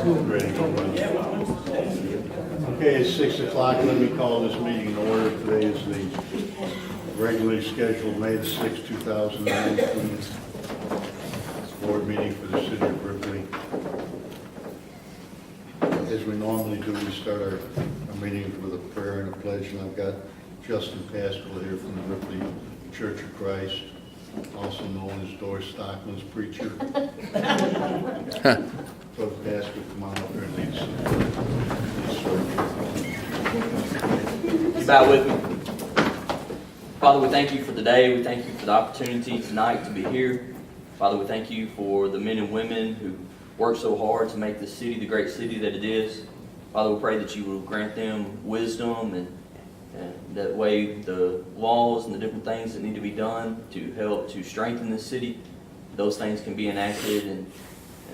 Ready to run. Okay, it's 6 o'clock. Let me call this meeting in order. Today is the regularly scheduled May the 6th, 2019 board meeting for the city of Ripley. As we normally do, we start our meetings with a prayer and a pledge, and I've got Justin Pascal here from the Ripley Church of Christ, also known as Doris Stockman's preacher. So Pascal, come on up here and lead us. You bow with me. Father, we thank you for the day. We thank you for the opportunity tonight to be here. Father, we thank you for the men and women who work so hard to make this city the great city that it is. Father, we pray that you will grant them wisdom and that way the laws and the different things that need to be done to help to strengthen this city, those things can be enacted, and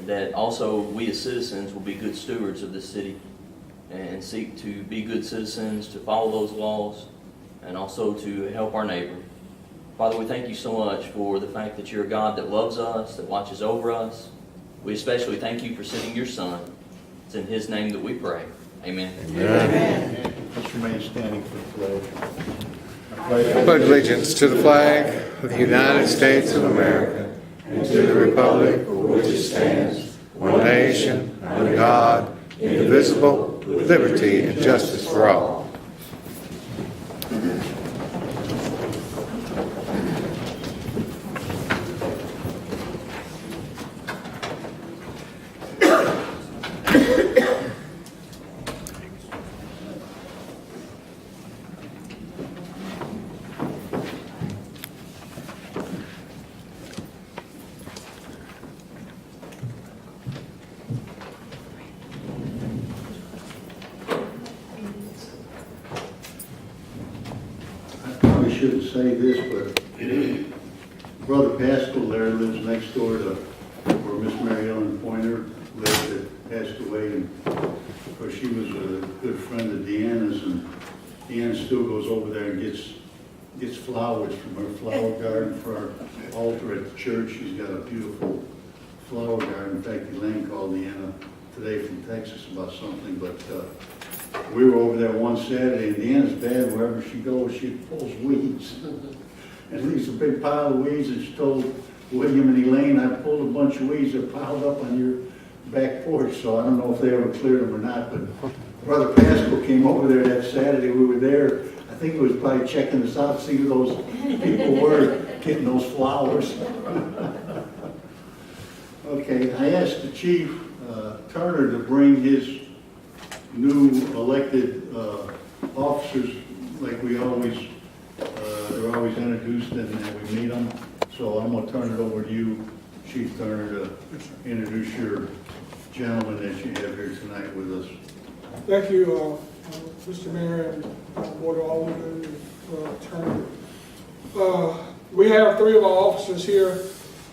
that also we as citizens will be good stewards of this city and seek to be good citizens, to follow those laws, and also to help our neighbor. Father, we thank you so much for the fact that you're a God that loves us, that watches over us. We especially thank you for sending your Son. It's in his name that we pray. Amen. Amen. Let's remain standing for the pledge. I pledge allegiance to the flag of the United States of America and to the republic for which it stands, one nation, under God, indivisible, with liberty and justice for all. Shouldn't say this, but Brother Pascal there lives next door to where Miss Mary Ellen Pointer lived, that passed away, and of course she was a good friend of Deanna's, and Deanna still goes over there and gets flowers from her flower garden for our altar at the church. She's got a beautiful flower garden. In fact, Elaine called Deanna today from Texas about something, but we were over there one Saturday, and Deanna's bad. Wherever she goes, she pulls weeds and leaves a big pile of weeds. And she told William and Elaine, I pulled a bunch of weeds that piled up on your back porch. So I don't know if they ever cleared them or not. But Brother Pascal came over there that Saturday. We were there. I think he was probably checking us out to see who those people were getting those flowers. Okay, I asked the Chief Turner to bring his new elected officers, like we always, they're always introduced and we meet them. So I'm going to turn it over to you, Chief Turner, to introduce your gentleman that you have here tonight with us. Thank you, Mr. Mayor and Board of Aldermen and Turner. We have 3 of our officers here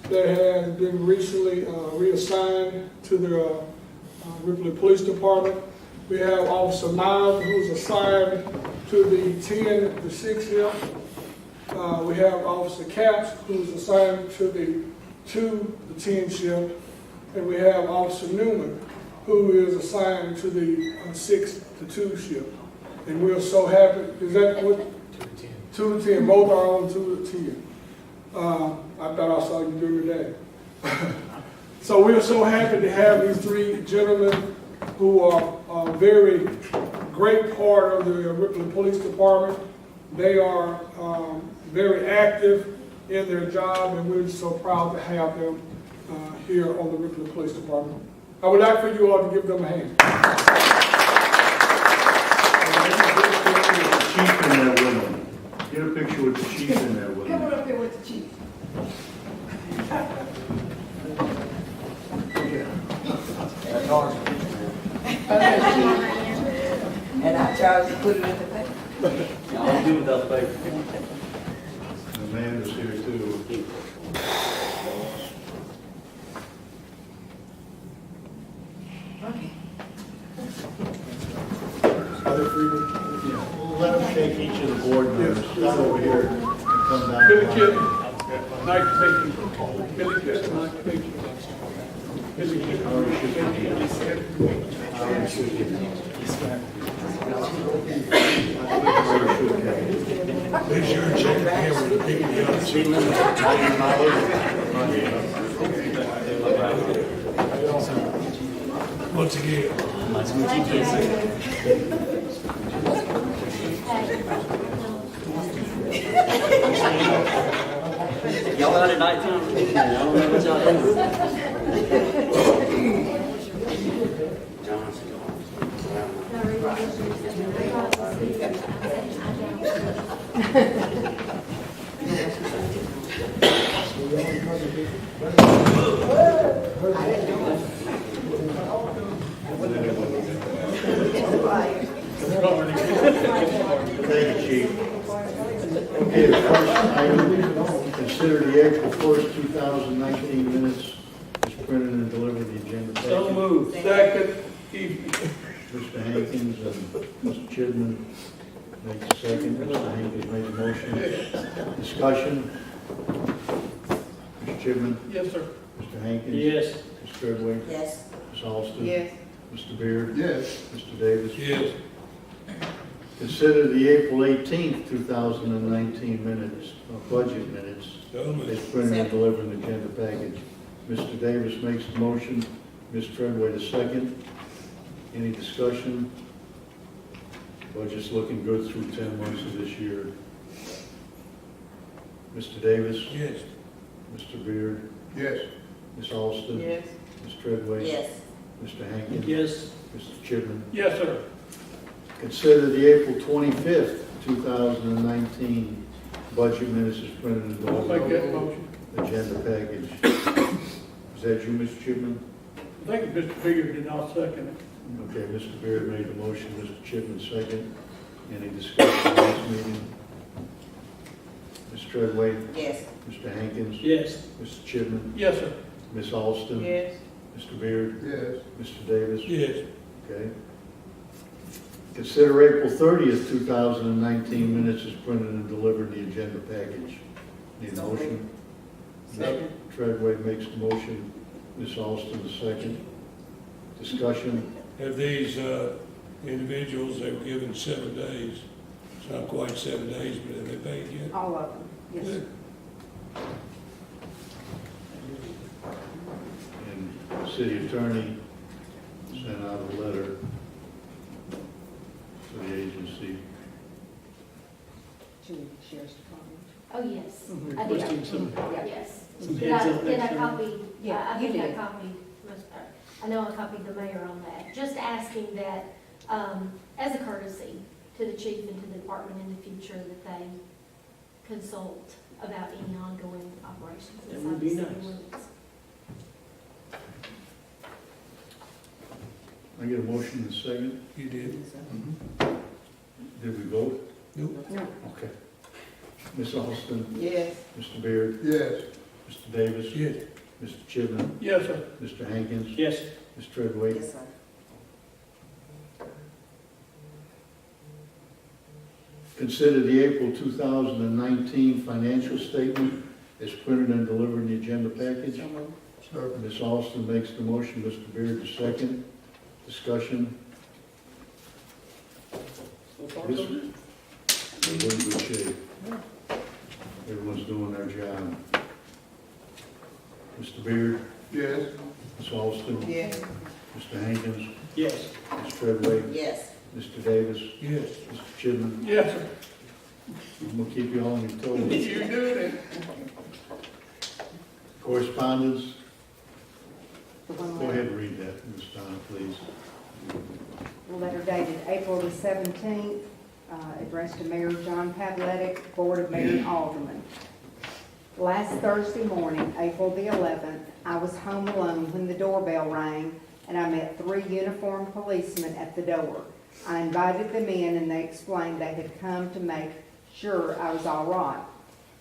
that have been recently reassigned to the Ripley Police Department. We have Officer Miles, who's assigned to the 10-6 shift. We have Officer Capps, who's assigned to the 2-10 shift. And we have Officer Newman, who is assigned to the 6-2 shift. And we're so happy, is that what? 2-10, both are on 2-10. I thought I saw you during the day. So we're so happy to have these 3 gentlemen who are a very great part of the Ripley Police Department. They are very active in their job, and we're so proud to have them here on the Ripley Police Department. I would like for you all to give them a hand. Get a picture with the chief in there with him. Come on up here with the chief. And I charge to put it in the paper. I'll do without the paper. Amanda's here too. Okay. Other 3 men? Yeah, we'll let them take each of the board members. Start over here and come down. Billy Kid, nice to meet you. Billy Kid, nice to meet you. Make sure and check the camera to people once again. Y'all out at nighttime? Y'all know what y'all Thank you, Chief. Okay, the first item, consider the April 1st, 2019 minutes as printed and delivered the agenda package. So moved. Second. Mr. Hankins and Mr. Chidman make the second. Mr. Hankins made the motion. Discussion. Mr. Chidman? Yes, sir. Mr. Hankins? Yes. Ms. Treadway? Yes. Ms. Alston? Yes. Mr. Beard? Yes. Mr. Davis? Yes. Consider the April 18th, 2019 minutes, budget minutes, So as moved. printed and delivered in the agenda package. Mr. Davis makes the motion, Ms. Treadway the second. Any discussion? Budget's looking good through 10 months of this year. Mr. Davis? Yes. Mr. Beard? Yes. Ms. Alston? Yes. Ms. Treadway? Yes. Mr. Hankins? Yes. Mr. Chipman? Yes, sir. Consider the April 25th, 2019 budget minutes as printed and I'll make delivered that motion. agenda package. Is that you, Mr. Chipman? I think Mr. Figure did not second it. Okay, Mr. Beard made the motion, Mr. Chipman second. Any discussion on this meeting? Ms. Treadway? Yes. Mr. Hankins? Yes. Mr. Chipman? Yes, sir. Ms. Alston? Yes. Mr. Beard? Yes. Mr. Davis? Yes. Okay. Consider April 30th, 2019 minutes as printed and delivered in the agenda package. Need a motion? Second. Treadway makes the motion, Ms. Alston the second. Discussion? Have these individuals, they were given 7 days. It's not quite 7 days, but have they paid yet? All of them, yes. Good. And the city attorney sent out a letter to the agency. To the sheriff's department. Oh, yes, Mhm. I did. Requesting some- Yeah. Yes. Some Did heads I, up did I next time. copy? Yeah, I you think I did. copied, I know I copied the mayor on that. Just asking that, as a courtesy to the chief and to the department in the future, that they consult about any ongoing operations That inside would the be city nice. limits. I get a motion in a second. You did? Did we vote? Nope. No. Okay. Ms. Alston? Yes. Mr. Beard? Yes. Mr. Davis? Yes. Mr. Chibnall? Yes, sir. Mr. Hankins? Yes. Ms. Treadway? Yes, sir. Consider the April 2019 financial statement as printed and delivered in the agenda package. So moved. Ms. Alston makes the motion, Mr. Beard the second. Discussion. So far, Yes. so good. We're in good shape. Everyone's doing their job. Mr. Beard? Yes. Ms. Alston? Yes. Mr. Hankins? Yes. Ms. Treadway? Yes. Mr. Davis? Yes. Mr. Chibnall? Yes, sir. I'm gonna keep you on your toes. You're doing it. Correspondence? The one Go letter, ahead and read that, Ms. Donna, please. letter dated April the 17th, addressed to Mayor John Pavletic, Board of Mayor and Aldermen. Last Thursday morning, April the 11th, I was home alone when the doorbell rang, and I met 3 uniformed policemen at the door. I invited them in, and they explained they had come to make sure I was all right.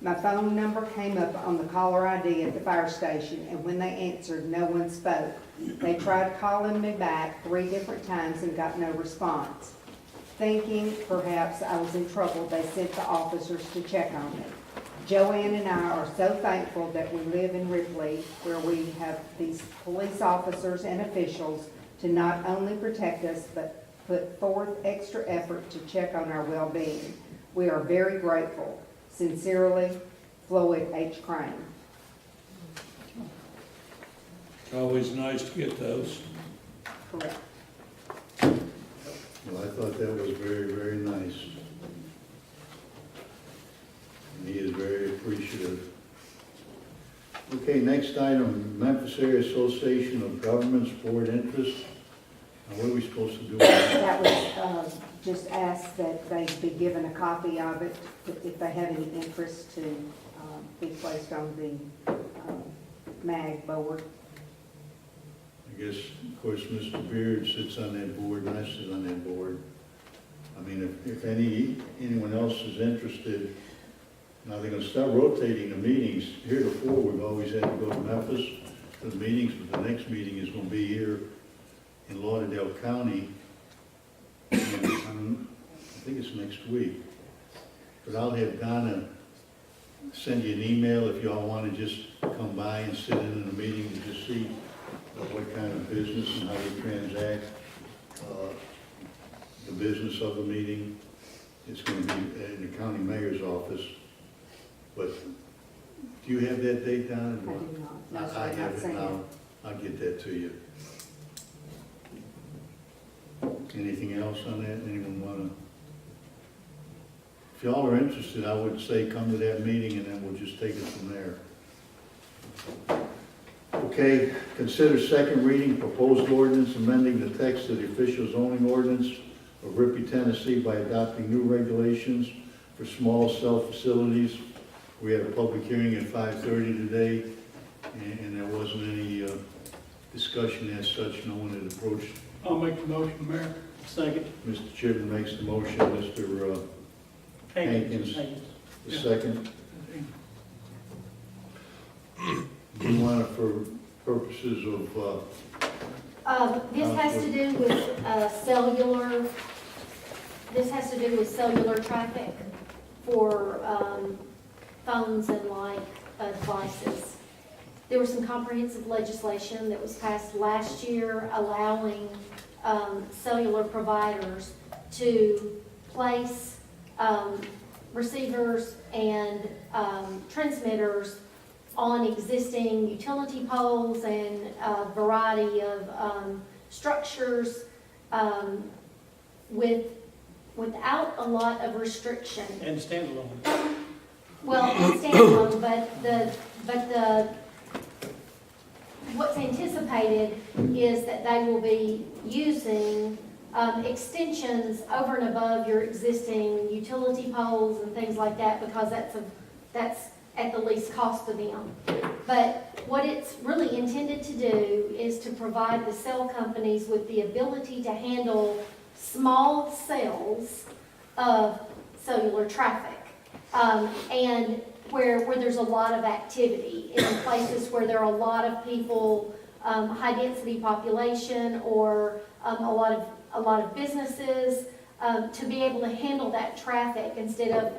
My phone number came up on the caller ID at the fire station, and when they answered, no one spoke. They tried calling me back 3 different times and got no response. Thinking perhaps I was in trouble, they sent the officers to check on me. Joanne and I are so thankful that we live in Ripley, where we have these police officers and officials to not only protect us, but put forth extra effort to check on our well-being. We are very grateful. Sincerely, Floyd H. Crane. It's always nice to get those. Correct. Well, I thought that was very, very nice. And he is very appreciative. Okay, next item, Memphis Area Association of Governments Board Interest. Now, what are we supposed to do with that? That was just ask that they be given a copy of it if they have any interest to be placed on the MAG board. I guess, of course, Mr. Beard sits on that board and I sit on that board. I mean, if anyone else is interested, now they're gonna start rotating the meetings. Heretofore, we've always had to go to Memphis for the meetings, but the next meeting is gonna be here in Lauderdale County. And I think it's next week. But I'll have Donna send you an email if y'all wanna just come by and sit in the meeting and just see what kind of business and how they transact the business of the meeting. It's going to be in the county mayor's office. But do you have that date down? I do not. No, sir, I I'm have not it saying now. I'll get that to you. Anything else on that? Anyone want to? If y'all are interested, I would say come to that meeting and then we'll just take it from there. Okay, consider second reading proposed ordinance amending the text of the official zoning ordinance of Ripley, Tennessee by adopting new regulations for small cell facilities. We had a public hearing at 5:30 today, and there wasn't any discussion as such. No one had approached. I'll make the motion, Mayor. Second. Mr. Chibnall makes the motion. Mr. Hankins, the second. Do you want it for purposes of, This has to do with cellular, this has to do with cellular traffic for phones and like devices. There was some comprehensive legislation that was passed last year allowing cellular providers to place receivers and transmitters on existing utility poles and a variety of structures without a lot of restriction. And standalone. Well, it's standalone, what's anticipated is that they will be using extensions over and above your existing utility poles and things like that, because that's at the least cost to them. But what it's really intended to do is to provide the cell companies with the ability to handle small cells of cellular traffic. And where there's a lot of activity, in places where there are a lot of people, high density population, or a lot of businesses, to be able to handle that traffic instead of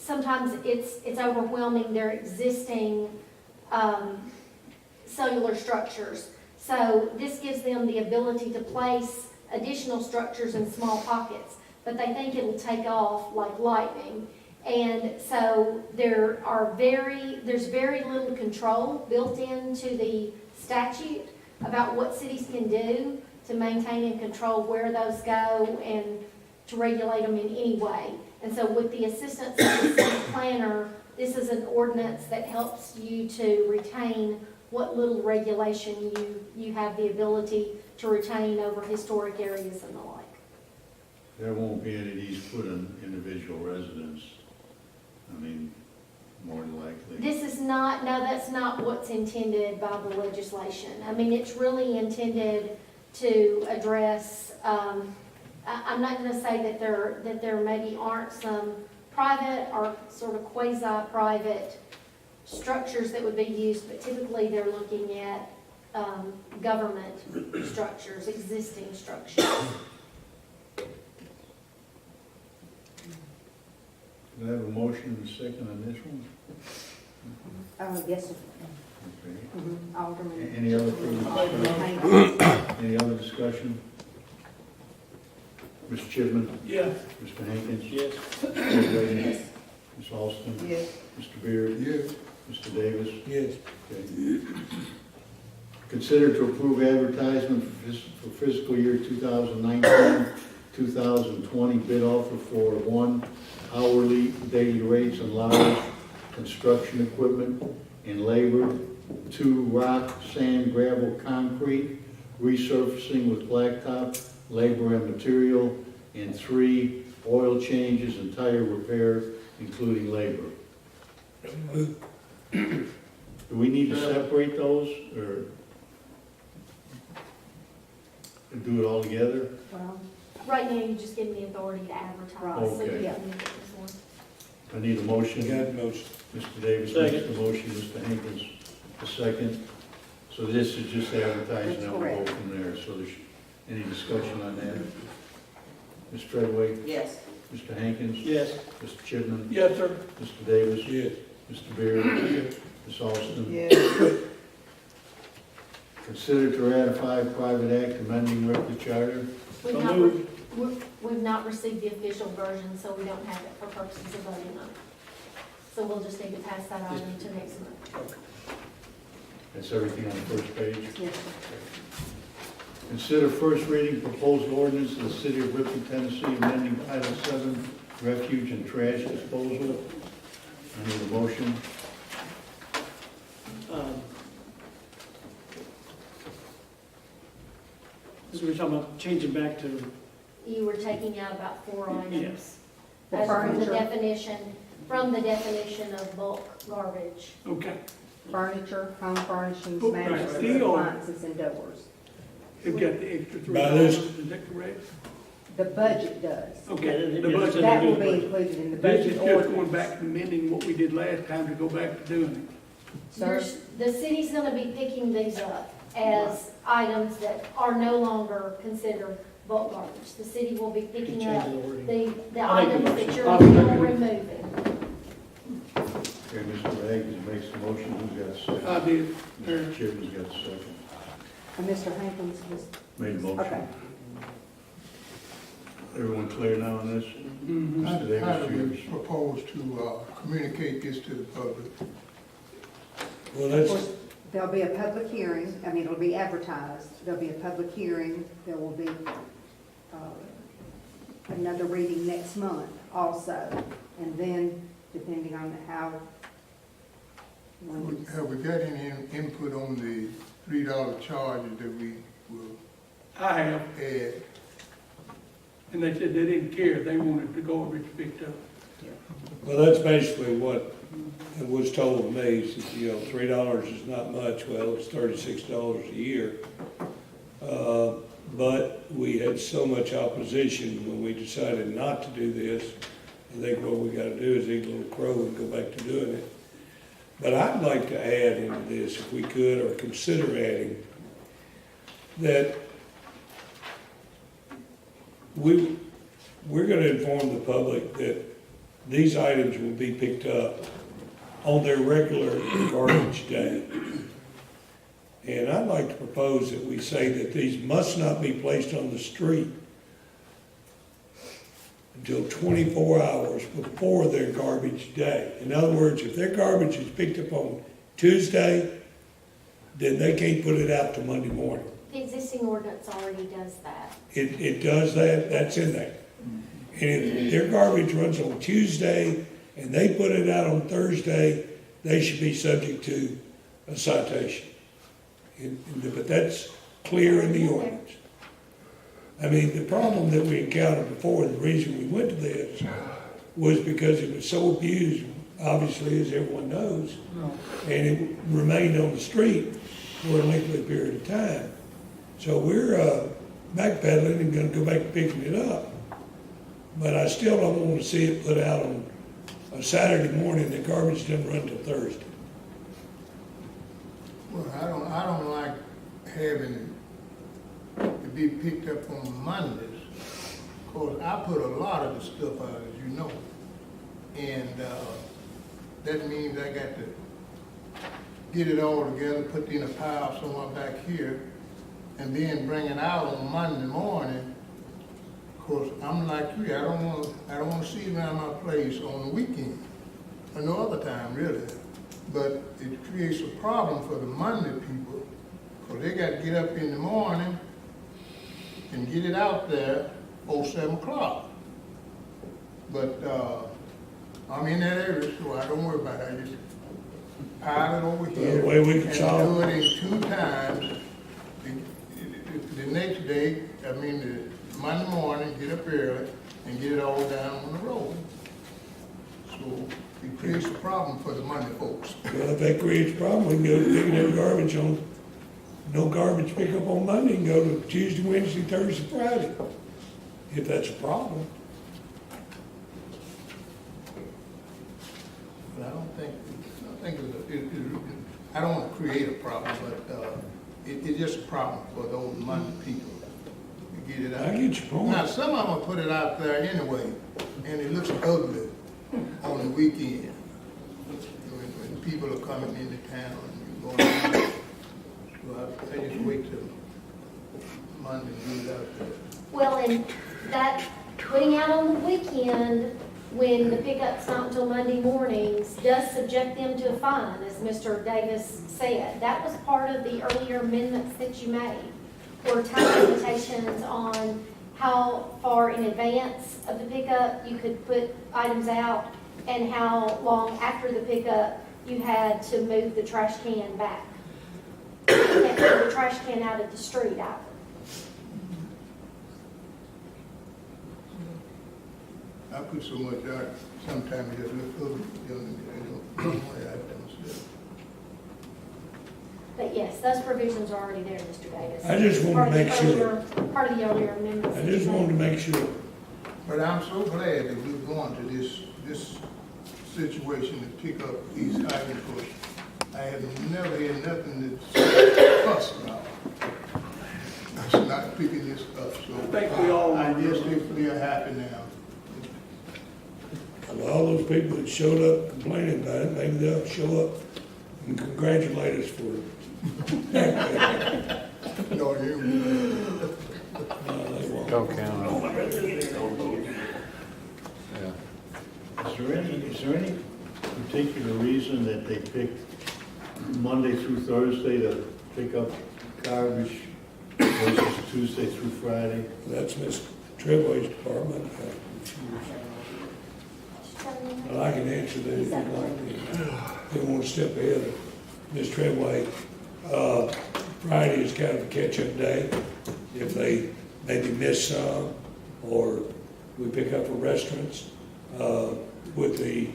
sometimes it's overwhelming their existing cellular structures. So this gives them the ability to place additional structures in small pockets, but they think it'll take off like lightning. And so there's very little control built into the statute about what cities can do to maintain and control where those go and to regulate them in any way. And so with the assistance of the city planner, this is an ordinance that helps you to retain what little regulation you have the ability to retain over historic areas and the like. there won't be any of these put in individual residents? I mean, more than likely. This is not, no, that's not what's intended by the legislation. I mean, it's really intended to address, I'm not gonna say that there maybe aren't some private or sort of quasi-private structures that would be used, but typically they're looking at government structures, existing structures. Do I have a motion and a second on this one? Yes, sir. Okay. Alderman. Any other further discussion? Hankins. Any other discussion? Mr. Chipman? Yeah. Mr. Hankins? Yes. Ms. Wade? Ms. Alston? Yes. Mr. Beard? Yes. Mr. Davis? Yes. Okay. Consider to approve advertisement for fiscal year 2019, 2020 bid offer for 1, hourly daily rates and hours, construction equipment and labor, 2, rock, sand, gravel, concrete, resurfacing with blacktop, labor and material, and 3, oil changes and tire repair, including labor. Do we need to separate those, or do it all together? Well, Right now, you just give me authority to advertise, so you Okay. can make this one. I need a motion. Got the motion. Mr. Davis makes the motion, Mr. Hankins a second. So this is just advertising, and we'll go from there. So there's any discussion on that? Ms. Treadway? yes. Mr. Hankins? Yes. Mr. Chipman? Yes, sir. Mr. Davis? Yes. Mr. Beard? Ms. Alston? Yes. Consider to ratify private act amending Ripley charter. We've So not, moved. we've not received the official version, so we don't have it for purposes of voting on it. So we'll just need to pass that item to next month. That's everything on the first page. Yes, sir. Consider first reading proposed ordinance of the city of Ripley, Tennessee, amending Title VII refuge and trash disposal. I need a motion. This we're talking about changing back to, You were taking out about 4 items. Yes. The As from the furniture. definition of bulk garbage. okay, Furniture, home furnishings, Oh, mattresses, right. Steel. appliances, and doors. they've got the extra By this- $3, is that correct? The budget does. Okay, the budget. That will be included in the This is budget just going ordinance. back and amending what we did last time to go back to doing it. Sir, The city's gonna be picking these up as items that are no longer considered bulk garbage. The city will be picking up the I'll make the items that motion. you're I'll second it. removing. Okay, Mr. Hankins makes the motion, who's got a second? I did. Mr. Chipman's got a second. and Mr. Hankins was, Made a motion. okay. Everyone clear now on this? Mhm. Mr. How Davis, do we yours. propose to communicate this to the public? Well, Of that's, course, there'll be a public hearing, I mean, it'll be advertised, there'll be a public hearing, there will be another reading next month also, and then depending on how, when Have we got any input on the $3 charges that we will I have, add? and they said they didn't care, they wanted the garbage picked up. well, that's basically what was told to me, is that, you know, $3 is not much, well, it's $36 a year. But we had so much opposition when we decided not to do this. I think what we gotta do is eat a little crow and go back to doing it. But I'd like to add into this, if we could, or consider adding, that we're gonna inform the public that these items will be picked up on their regular garbage day. And I'd like to propose that we say that these must not be placed on the street until 24 hours before their garbage day. In other words, if their garbage is picked up on Tuesday, then they can't put it out till Monday morning. The existing ordinance already does that. It does that, that's in there. And if their garbage runs on Tuesday and they put it out on Thursday, they should be subject to a citation. But that's clear in the ordinance. I mean, the problem that we encountered before, and the reason we went to this, was because it was so abused, obviously, as everyone knows, and it remained on the street for a lengthy period of time. So we're backpedaling and gonna go back to picking it up. But I still don't want to see it put out on a Saturday morning, the garbage doesn't run till Thursday. Well, I don't like having to be picked up on Mondays, because I put a lot of the stuff out, as you know. And, that means I got to get it all together, put it in a pile somewhere back here, and then bring it out on Monday morning. Of course, I'm like you, I don't wanna see around my place on the weekend, or no other time really. But it creates a problem for the Monday people, because they got to get up in the morning and get it out there before 7 o'clock. But, I'm in that area, so I don't worry about it. I just pile it over here. The way we can and solve do it in 2 times. The next day, the Monday morning, get up early and get it all down on the road. So it creates a problem for the Monday folks. Well, if that creates a problem, we can go to picking up garbage on, no garbage pickup on Monday, and go to Tuesday, Wednesday, Thursday, Friday, if that's a problem. But I don't want to create a problem, but it's just a problem for those Monday people to get it out. I get your point. Now, some of them will put it out there anyway, and it looks ugly on the weekend. When people are coming into town and you're going out. So I just wait till Monday to get it out there. Well, and that, putting out on the weekend, when the pickup's not until Monday mornings, does subject them to a fine, as Mr. Davis said. That was part of the earlier amendments that you made, were time limitations on how far in advance of the pickup you could put items out, and how long after the pickup you had to move the trash can back. You can't put the trash can out at the street either. I put so much art, sometimes it just looks ugly. I don't myself. But yes, those provisions are already there, Mr. Davis. I just want to make sure. Part of the earlier amendments. I that just you wanted to made. make sure. But I'm so glad that we're going to this situation to pick up these items, because I have never had nothing to fuss about. It's not picking this up, so I think we all I agree. just feel happy now. Well, all those people that showed up complaining about it, maybe they'll show up and congratulate us for it. No, you. No, they won't. Don't count on it. Is there any particular reason that they picked Monday through Thursday to pick up garbage versus Tuesday through Friday? That's Miss Treadway's department. Well, I can answer that if you'd like. They want to step ahead of Ms. Treadway. Friday is kind of a catch-up day. If they maybe miss some, or we pick up for restaurants, with the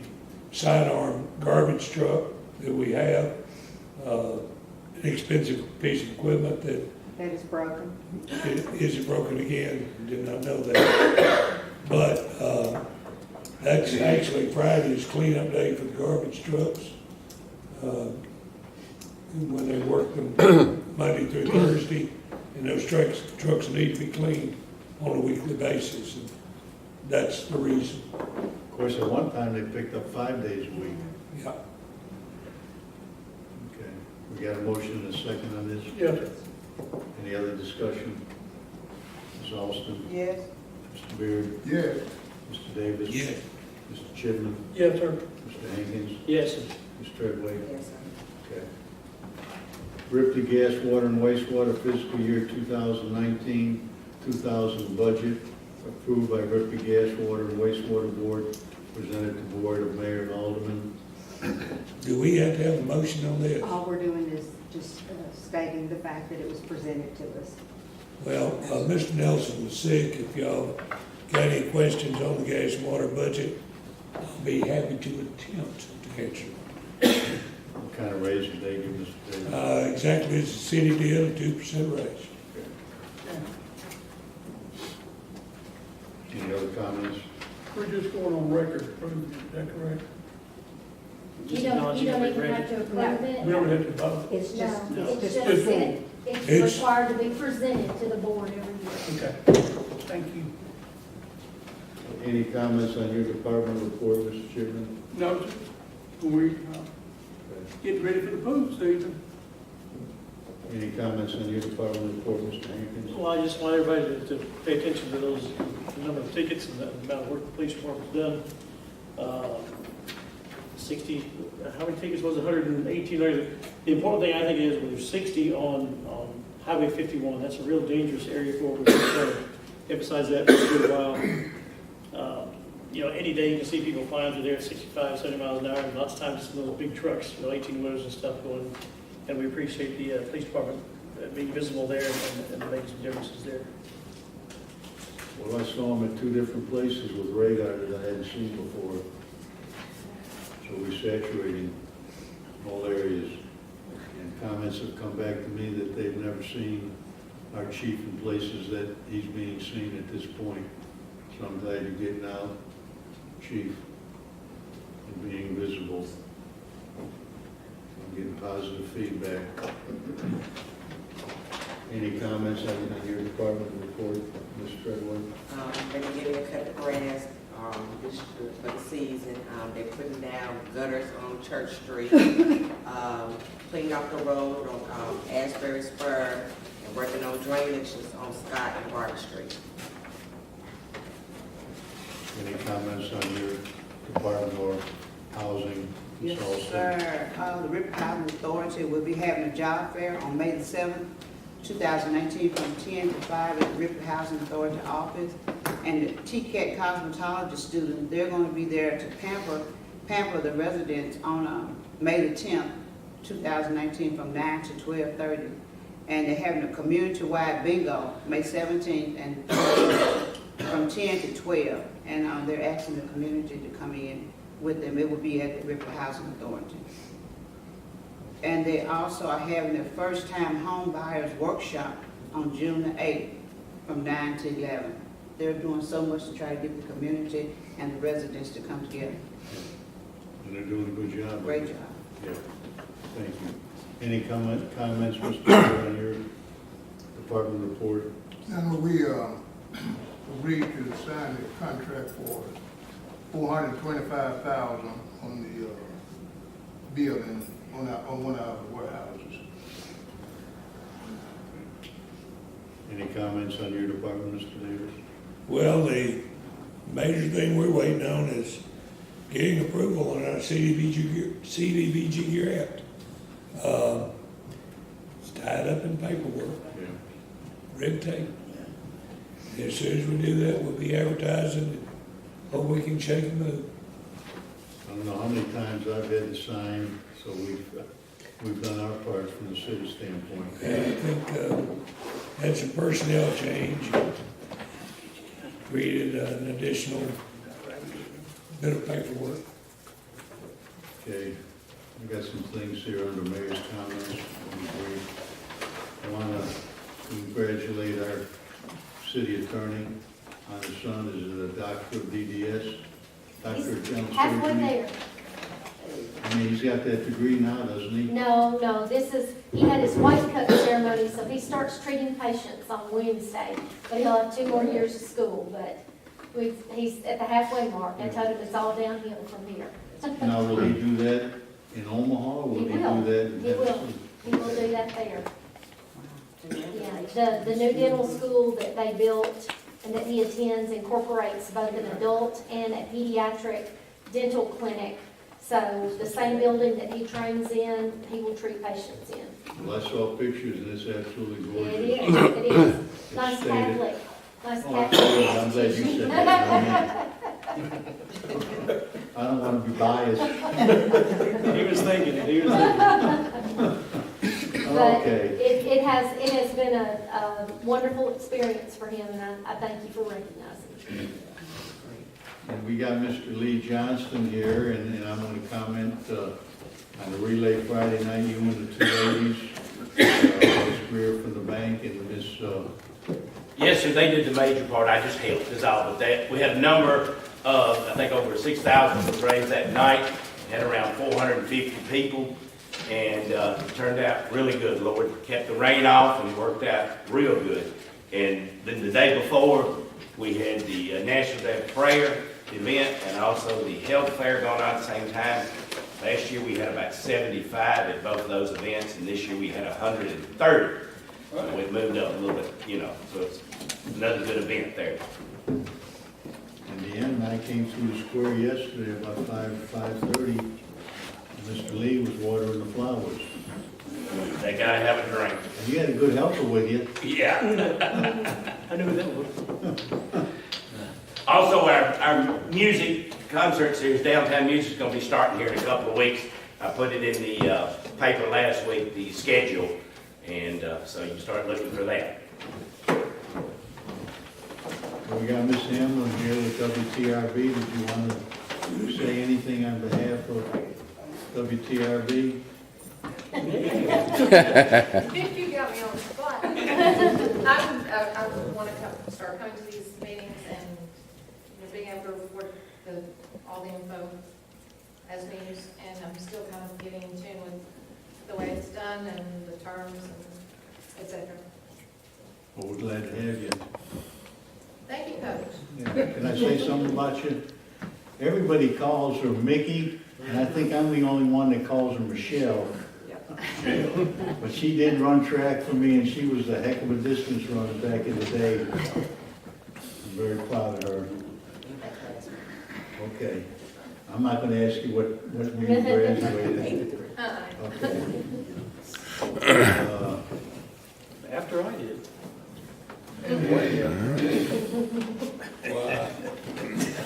sidearm garbage truck that we have, an expensive piece of equipment that, That is broken. is it broken again? Did not know that. But, that's actually Friday's cleanup day for the garbage trucks. When they work them Monday through Thursday, and those trucks need to be cleaned on a weekly basis. And that's the reason. Of course, at one time, they picked up 5 days a week. Yeah. Okay, we got a motion and a second on this? Yes, sir. Any other discussion? Ms. Alston? Yes. Mr. Beard? Yes. Mr. Davis? Yeah. Mr. Chibnall? Yes, sir. Mr. Hankins? Yes, sir. Ms. Treadway? Yes, sir. Okay. Ripley Gas, Water, and Wastewater fiscal year 2019-2000 budget approved by Ripley Gas, Water, and Wastewater Board, presented to Board of Mayor and Aldermen. Do we have to have a motion on this? All we're doing is just stating the fact that it was presented to us. Well, Mr. Nelson was sick. If y'all got any questions on the gas and water budget, I'll be happy to attempt to answer. What kind of raise did they give Mr. Davis? Exactly as the city did, a 2% raise. Any other comments? We're just going on record approving it, is that correct? You don't even have to approve We it. don't have to vote. It's just, No, it's just just- presented. It's It's- required to be presented to the board every year. Okay, thank you. Any comments on your department report, Mr. Chairman? No, sir. We, getting ready for the pool season. Any comments on your department report, Mr. Hankins? Well, I just want everybody to pay attention to those, the number of tickets and the amount of work the police department's done. 60, how many tickets was it? 118. The important thing I think is when there's 60 on Highway 51, that's a real dangerous area for us. So emphasize that for a good while. Any day you can see people flying through there at 65, 70 miles an hour, and lots of times it's those big trucks, 18-wheelers and stuff going. And we appreciate the police department being visible there and making some differences there. Well, I saw them at two different places with radar that I hadn't seen before. So we're saturating all areas. And comments have come back to me that they've never seen our chief in places that he's being seen at this point. So I'm glad you're getting out, chief, and being visible. I'm getting positive feedback. Any comments on your department report, Ms. Treadway? They're getting a cut of grass for the season. They're putting down gutters on Church Street, cleaning up the road on Asbury Spur, and working on drainages on Scott and Barton Street. Any comments on your department or housing? Yes, consultant? sir. The Ripley Housing Authority will be having a job fair on May the 7th, 2019 from 10 to 5 at the Ripley Housing Authority office. And the TCAT cosmetology students, they're going to be there to pamper the residents on May the 10th, 2019 from 9 to 12:30. And they're having a community-wide bingo, May 17th, and from 10 to 12. And they're asking the community to come in with them. It will be at the Ripley Housing Authority. And they also are having their first-time home buyers workshop on June the 8th from 9 to 11. They're doing so much to try to get the community and the residents to come together. And they're doing a good job. Great job. Yeah, thank you. Any comments, Mr. Chair, on your department report? And we agreed to sign the contract for $425,000 on the building on one of our warehouses. Any comments on your department, Mr. Davis? Well, the major thing we're waiting on is getting approval on our CDBG grant. It's tied up in paperwork, Yeah. red tape. As soon as we do that, we'll be advertising and hope we can shake and move. I don't know how many times I've had to sign, so we've done our part from the city standpoint. And I think had some personnel change, created an additional bit of paperwork. Okay, we got some things here under mayor's comments. I want to congratulate our city attorney on his son is a doctor of DDS, doctor of general Halfway surgery. there. I mean, he's got that degree now, doesn't he? No, he had his white coat ceremony, so he starts treating patients on Wednesday. But he'll have 2 more years of school, but he's at the halfway mark. I told him it's all downhill from here. Now, will he do that in Omaha, or will he do that in He will. Tennessee? He will do that there. Yeah, the new dental school that they built and that he attends incorporates both an adult and a pediatric dental clinic. So the same building that he trains in, he will treat patients in. Well, I saw pictures, and it's absolutely gorgeous. It is. Nice Catholic. Nice Oh, Catholic. I'm glad you said that. I don't want to be biased. He was thinking it. But Okay. it has been a wonderful experience for him, and I thank you for recognizing it. And we got Mr. Lee Johnston here, and I'm going to comment on the relay Friday night, you and the two ladies, Ms. Greer from the bank and Ms. Yes, sir, they did the major part. I just helped us all with that. We had a number of, I think over 6,000 was raised that night, had around 450 people, and it turned out really good. Lord kept the rain off and it worked out real good. And then the day before, We had the National Day of Prayer event and also the health fair going on at the same time. Last year, we had about 75 at both of those events, and this year we had 130. So we've moved up a little bit, so it's another good event there. In the end, I came through the square yesterday about 5:30. Mr. Lee was watering the flowers. They gotta have a drink. And you had a good helper with you. Yeah. I knew who that was. Also, our music concert series, Downtown Music, is going to be starting here in a couple of weeks. I put it in the paper last week, the schedule, and so you can start looking for that. Well, we got Miss Hamlin here with WTRB. Did you want to say anything on behalf of WTRB? You got me on the spot. I want to start coming to these meetings and being able to report all the info as news, and I'm still kind of getting in tune with the way it's done and the terms and et cetera. Well, we're glad to have you. Thank you, Coach. Yeah. Can I say something about you? Everybody calls her Mickey, and I think I'm the only one that calls her Michelle. But she did run track for me, and she was a heck of a distance runner back in the day. I'm very proud of her. Okay. I'm not gonna ask you what year you graduated. Okay. After I did.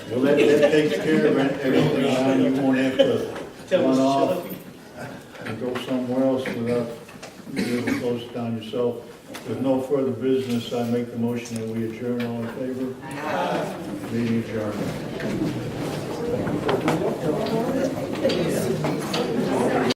Well, that takes care of everything. Now you won't have to run off and go somewhere else without being able to close it down yourself. With no further business, I make the motion that we adjourn. All in favor? Meeting adjourned.